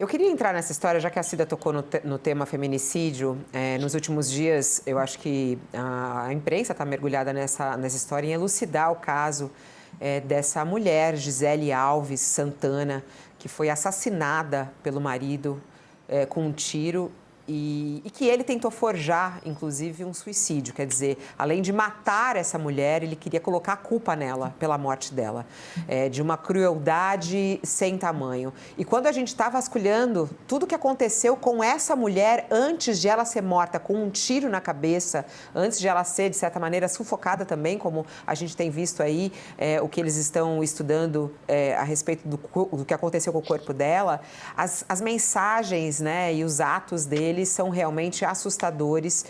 Eu queria entrar nessa história, já que a Cida tocou no tema feminicídio. Nos últimos dias, eu acho que a imprensa está mergulhada nessa história em elucidar o caso dessa mulher, Gisele Alves Santana, que foi assassinada pelo marido com um tiro e que ele tentou forjar, inclusive, um suicídio. Quer dizer, além de matar essa mulher, ele queria colocar a culpa nela pela morte dela, de uma crueldade sem tamanho. E quando a gente está vasculhando tudo o que aconteceu com essa mulher antes de ela ser morta com um tiro na cabeça, antes de ela ser, de certa maneira, sufocada também, como a gente tem visto aí, o que eles estão estudando a respeito do que aconteceu com o corpo dela, as mensagens, né, e os atos dele são realmente assustadores,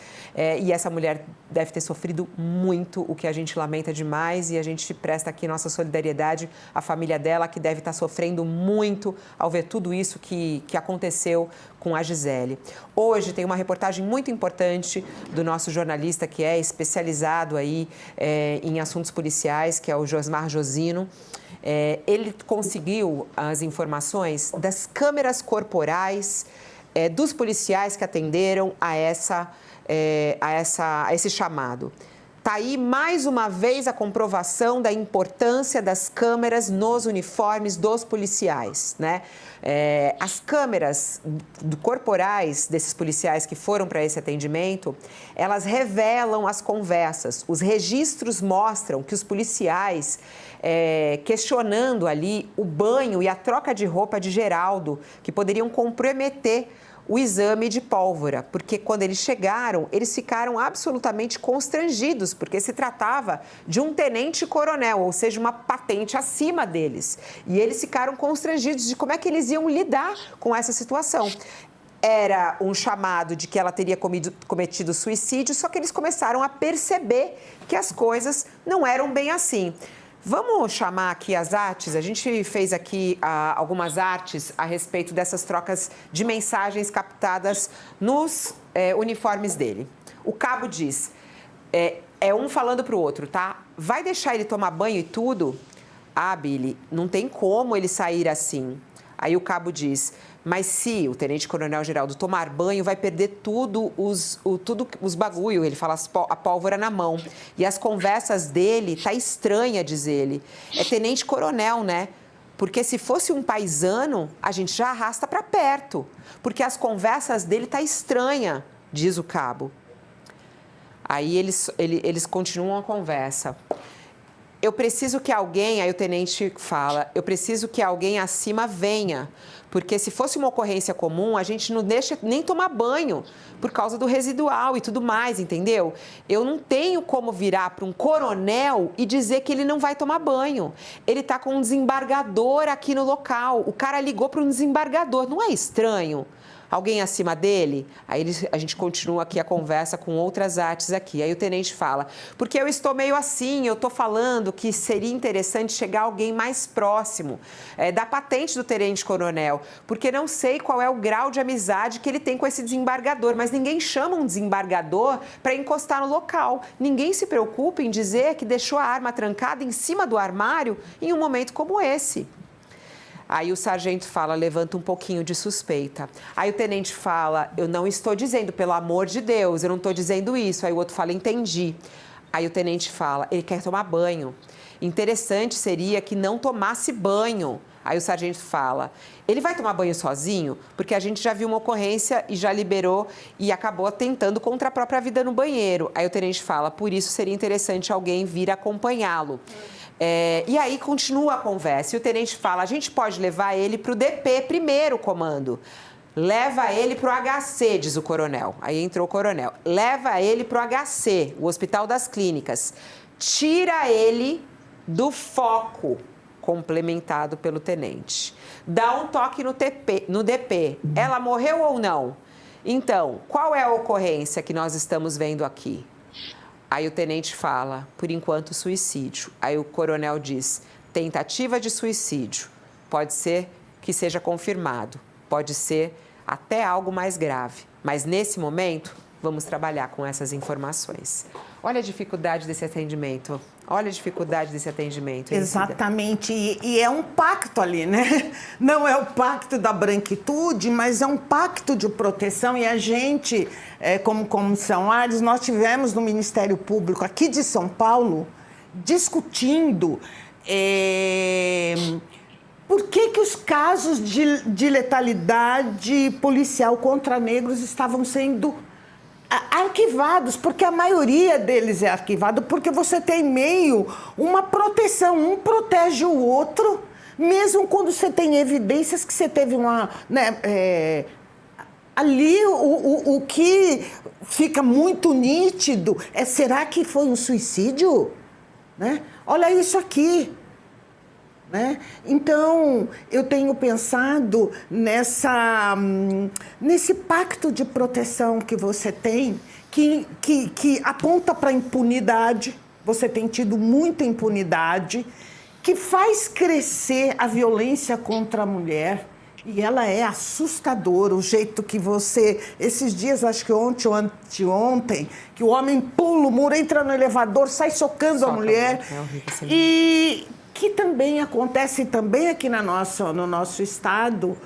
e essa mulher deve ter sofrido muito, o que a gente lamenta demais, e a gente presta aqui nossa solidariedade à família dela, que deve estar sofrendo muito ao ver tudo isso que aconteceu com a Gisele. Hoje tem uma reportagem muito importante do nosso jornalista que é especializado aí em assuntos policiais, que é o Josmar Josino. Ele conseguiu as informações das câmeras corporais dos policiais que atenderam a esse chamado. Está aí, mais uma vez, a comprovação da importância das câmeras nos uniformes dos policiais, né? As câmeras corporais desses policiais que foram para esse atendimento, elas revelam as conversas. Os registros mostram que os policiais, questionando ali o banho e a troca de roupa de Geraldo, que poderiam comprometer o exame de pólvora, porque quando eles chegaram, eles ficaram absolutamente constrangidos, porque se tratava de um tenente-coronel, ou seja, uma patente acima deles. E eles ficaram constrangidos de como é que eles iam lidar com essa situação. Era um chamado de que ela teria cometido suicídio, só que eles começaram a perceber que as coisas não eram bem assim. Vamos chamar aqui as artes? A gente fez aqui algumas artes a respeito dessas trocas de mensagens captadas nos uniformes dele. O cabo diz, um falando para o outro, tá? Vai deixar ele tomar banho e tudo? Ah, Billy, não tem como ele sair assim. Aí o cabo diz, mas se o tenente-coronel Geraldo tomar banho, vai perder tudo os bagulho. Ele fala a pólvora na mão. E as conversas dele, tá estranha, diz ele. É tenente-coronel, né? Porque se fosse um paisano, a gente já arrasta para perto. Porque as conversas dele tá estranha, diz o cabo. Aí eles continuam a conversa. Eu preciso que alguém, aí o tenente fala, eu preciso que alguém acima venha, porque se fosse uma ocorrência comum, a gente não deixa nem tomar banho por causa do residual e tudo mais, entendeu? Eu não tenho como virar para um coronel e dizer que ele não vai tomar banho. Ele está com um desembargador aqui no local, o cara ligou para um desembargador, não é estranho? Alguém acima dele? Aí a gente continua aqui a conversa com outras artes aqui. Aí o tenente fala, porque eu estou meio assim, eu estou falando que seria interessante chegar alguém mais próximo da patente do tenente-coronel, porque não sei qual é o grau de amizade que ele tem com esse desembargador, mas ninguém chama um desembargador para encostar no local. Ninguém se preocupa em dizer que deixou a arma trancada em cima do armário em um momento como esse. Aí o sargento fala, levanta um pouquinho de suspeita. Aí o tenente fala, eu não estou dizendo, pelo amor de Deus, eu não estou dizendo isso. Aí o outro fala, entendi. Aí o tenente fala, ele quer tomar banho. Interessante seria que não tomasse banho. Aí o sargento fala, ele vai tomar banho sozinho? Porque a gente já viu uma ocorrência e já liberou e acabou atentando contra a própria vida no banheiro. Aí o tenente fala, por isso seria interessante alguém vir acompanhá-lo. E aí continua a conversa e o tenente fala, a gente pode levar ele para o DP primeiro, comando. Leva ele para o HC, diz o coronel. Aí entrou o coronel. Leva ele para o HC, o Hospital das Clínicas. Tira ele do foco, complementado pelo tenente. Dá um toque no DP. Ela morreu ou não? Então, qual é a ocorrência que nós estamos vendo aqui? Aí o tenente fala, por enquanto, suicídio. Aí o coronel diz, tentativa de suicídio. Pode ser que seja confirmado, pode ser até algo mais grave. Mas, nesse momento, vamos trabalhar com essas informações. Olha a dificuldade desse atendimento. Olha a dificuldade desse atendimento. Hein, exatamente, e é um pacto ali, né? Não é o pacto da branquitude, mas é um pacto de proteção. E a gente, como Comissão Ares, nós tivemos no Ministério Público aqui de São Paulo discutindo por que os casos de letalidade policial contra negros estavam sendo arquivados, porque a maioria deles é arquivado, porque você tem meio uma proteção, um protege o outro, mesmo quando você tem evidências que você teve uma... Né, ali o que fica muito nítido é, será que foi um suicídio? Né? Olha isso aqui. Né? Então, eu tenho pensado nesse pacto de proteção que você tem, que aponta para a impunidade, você tem tido muita impunidade, que faz crescer a violência contra a mulher, e ela é assustadora, o jeito que você... Esses dias, acho que ontem ou anteontem, que o homem pula o muro, entra no elevador, sai socando a mulher. É horrível, e que também acontece também aqui no nosso estado,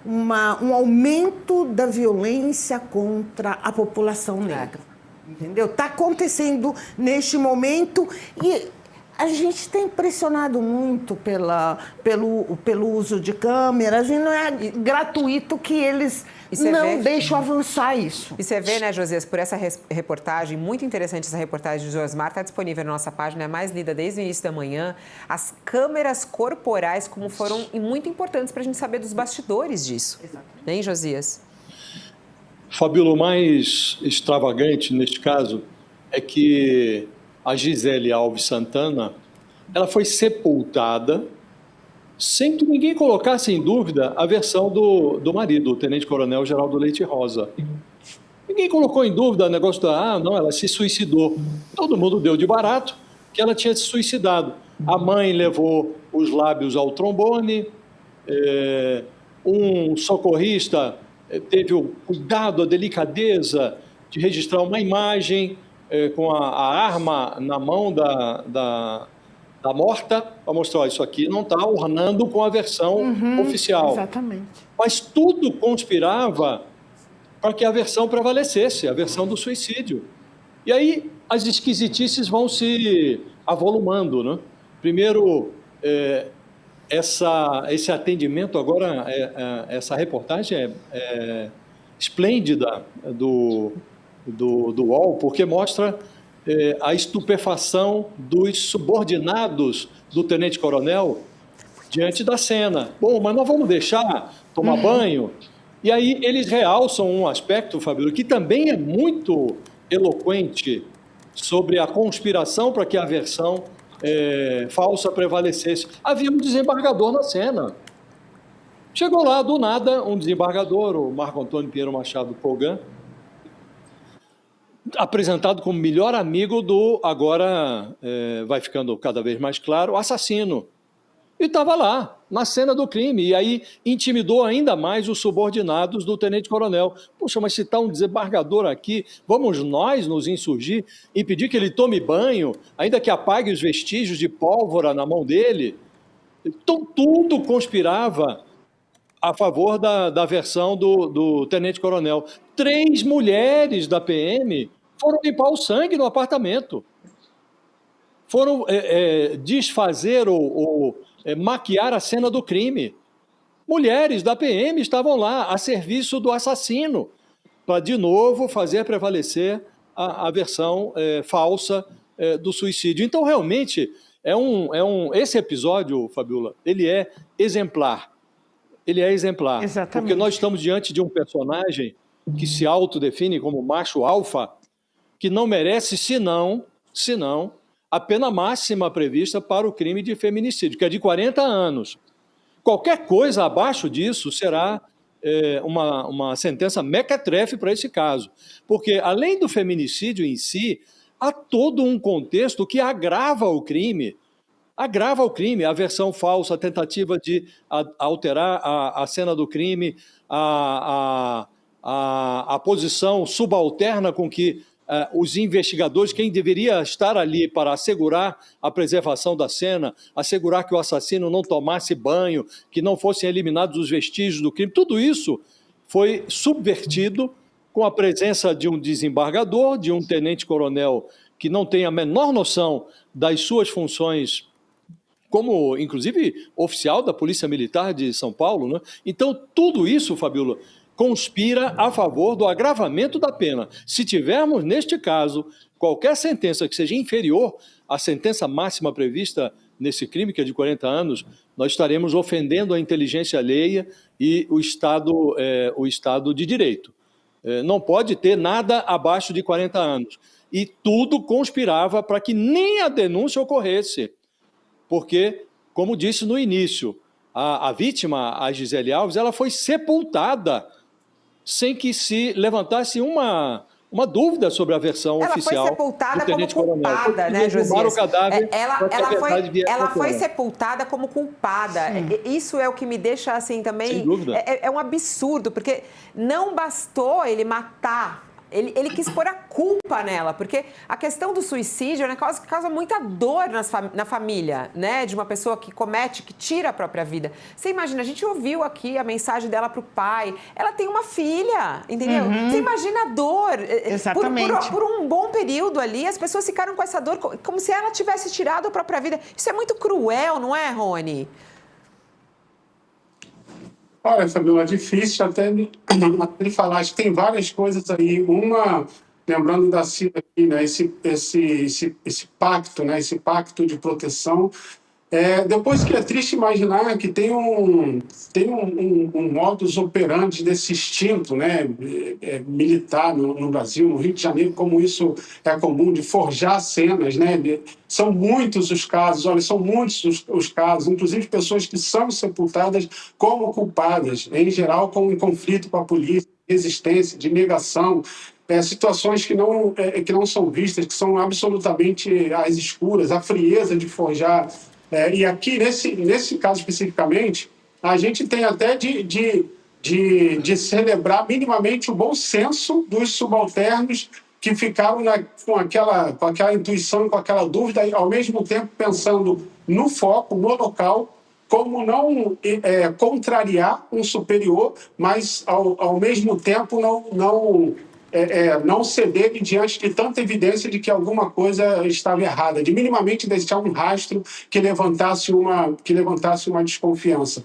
um aumento da violência contra a população negra. Entendeu? Está acontecendo neste momento e a gente tem impressionado muito pelo uso de câmeras e não é gratuito que eles não deixam avançar isso. E você vê, né, Josias, por essa reportagem, muito interessante essa reportagem de Josmar, está disponível na nossa página, é mais lida desde o início da manhã, as câmeras corporais como foram muito importantes para a gente saber dos bastidores disso. Exatamente. Hein, Josias? Fabíola, o mais extravagante neste caso é que a Gisele Alves Santana, ela foi sepultada sem que ninguém colocasse em dúvida a versão do marido, o tenente-coronel Geraldo Leite Rosa. Ninguém colocou em dúvida o negócio não, ela se suicidou. Todo mundo deu de barato que ela tinha se suicidado. A mãe levou os lábios ao trombone, um socorrista teve o cuidado, a delicadeza de registrar uma imagem com a arma na mão da morta, para mostrar isso aqui não está ornando com a versão oficial. Exatamente. Mas tudo conspirava para que a versão prevalecesse, a versão do suicídio. E aí as esquisitices vão se avolumando, né? Primeiro, esse atendimento agora, essa reportagem é esplêndida do UOL, porque mostra a estupefação dos subordinados do tenente-coronel diante da cena. Bom, mas nós vamos deixar tomar banho? E aí eles realçam um aspecto, Fabíola, que também é muito eloquente sobre a conspiração para que a versão falsa prevalecesse. Havia um desembargador na cena. Chegou lá, do nada, um desembargador, o Marco Antônio Pinheiro Machado Kogan, apresentado como melhor amigo do, agora vai ficando cada vez mais claro, assassino. E estava lá, na cena do crime, e aí intimidou ainda mais os subordinados do tenente-coronel. Poxa, mas se está um desembargador aqui, vamos nós nos insurgir, impedir que ele tome banho, ainda que apague os vestígios de pólvora na mão dele? Então, tudo conspirava a favor da versão do tenente-coronel. 3 mulheres da PM foram limpar o sangue no apartamento. Foram desfazer ou maquiar a cena do crime. Mulheres da PM estavam lá a serviço do assassino, para, de novo, fazer prevalecer a versão falsa do suicídio. Então, realmente, esse episódio, Fabíola, ele é exemplar. Ele é exemplar. Exatamente. Porque nós estamos diante de um personagem que se autodefine como macho alfa, que não merece, senão a pena máxima prevista para o crime de feminicídio, que é de 40 anos. Qualquer coisa abaixo disso será uma sentença mequetrefe para esse caso. Porque, além do feminicídio em si, há todo um contexto que agrava o crime. Agrava o crime, a versão falsa, a tentativa de alterar a cena do crime, a posição subalterna com que os investigadores, quem deveria estar ali para assegurar a preservação da cena, assegurar que o assassino não tomasse banho, que não fossem eliminados os vestígios do crime, tudo isso foi subvertido com a presença de um desembargador, de um tenente-coronel que não tem a menor noção das suas funções como, inclusive, oficial da Polícia Militar de São Paulo, né? Então, tudo isso, Fabíola, conspira a favor do agravamento da pena. Se tivermos, neste caso, qualquer sentença que seja inferior à sentença máxima prevista nesse crime, que é de 40 anos, nós estaremos ofendendo a inteligência alheia e o Estado de Direito. Não pode ter nada abaixo de 40 anos. E tudo conspirava para que nem a denúncia ocorresse. Porque, como disse no início, a vítima, a Gisele Alves, ela foi sepultada sem que se levantasse uma dúvida sobre a versão oficial. Ela foi sepultada como culpada, né, Josias? Ela foi sepultada como culpada. Isso é o que me deixa, assim, também... Sem dúvida. É um absurdo, porque não bastou ele matar... Ele quis pôr a culpa nela, porque a questão do suicídio é uma causa que causa muita dor na família, né? De uma pessoa que comete, que tira a própria vida. Você imagina, a gente ouviu aqui a mensagem dela para o pai. Ela tem uma filha, entendeu? Você imagina a dor. Exatamente. Por um bom período ali, as pessoas ficaram com essa dor como se ela tivesse tirado a própria vida. Isso é muito cruel, não é, Rony? Olha, Fabíola, é difícil até de falar. Acho que tem várias coisas aí. Uma, lembrando da Cida aqui, né, esse pacto, né, esse pacto de proteção. Depois que é triste imaginar que tem um modus operandi desse instinto, né, militar no Brasil, no Rio de Janeiro, como isso é comum, de forjar cenas, né? São muitos os casos, olha, são muitos os casos, inclusive pessoas que são sepultadas como culpadas, em geral com um conflito com a polícia, resistência, de negação, situações que não são vistas, que são absolutamente às escuras, a frieza de forjar. E aqui, nesse caso especificamente, a gente tem até de celebrar minimamente o bom senso dos subalternos que ficaram com aquela intuição, com aquela dúvida, ao mesmo tempo pensando no foco, no local, como não contrariar um superior, mas, ao mesmo tempo, não ceder diante de tanta evidência de que alguma coisa estava errada, de minimamente deixar um rastro que levantasse uma desconfiança.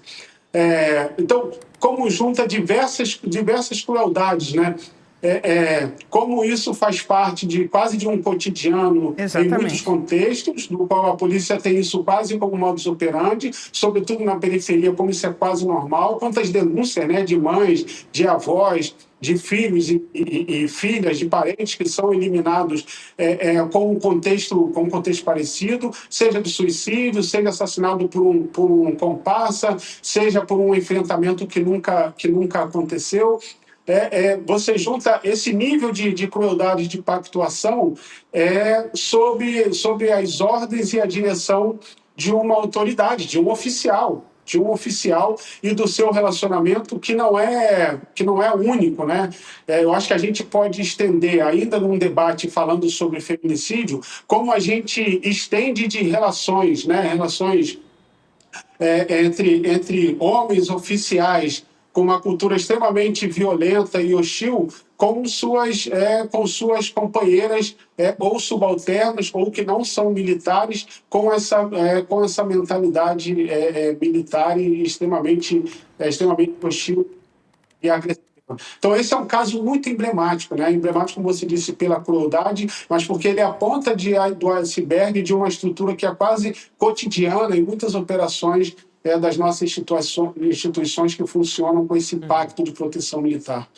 Então, como junta diversas crueldades, né? Como isso faz parte quase de um cotidiano. Exatamente. Em muitos contextos, no qual a polícia tem isso quase como modus operandi, sobretudo na periferia, como isso é quase normal. Quantas denúncias, né, de mães, de avós, de filhos e filhas, de parentes que são eliminados com um contexto parecido, seja de suicídio, seja assassinado por um comparsa, seja por um enfrentamento que nunca aconteceu. Você junta esse nível de crueldade, de pactuação, sob as ordens e a direção de uma autoridade, de um oficial e do seu relacionamento que não é único, né? Eu acho que a gente pode estender, ainda num debate falando sobre feminicídio, como a gente estende de relações, né? Relações entre homens oficiais com uma cultura extremamente violenta e hostil, com suas companheiras ou subalternas ou que não são militares, com essa mentalidade militar e extremamente hostil e agressiva. Então, esse é um caso muito emblemático, né? Emblemático, como você disse, pela crueldade, mas porque ele é a ponta do iceberg de uma estrutura que é quase cotidiana em muitas operações das nossas instituições que funcionam com esse pacto de proteção militar.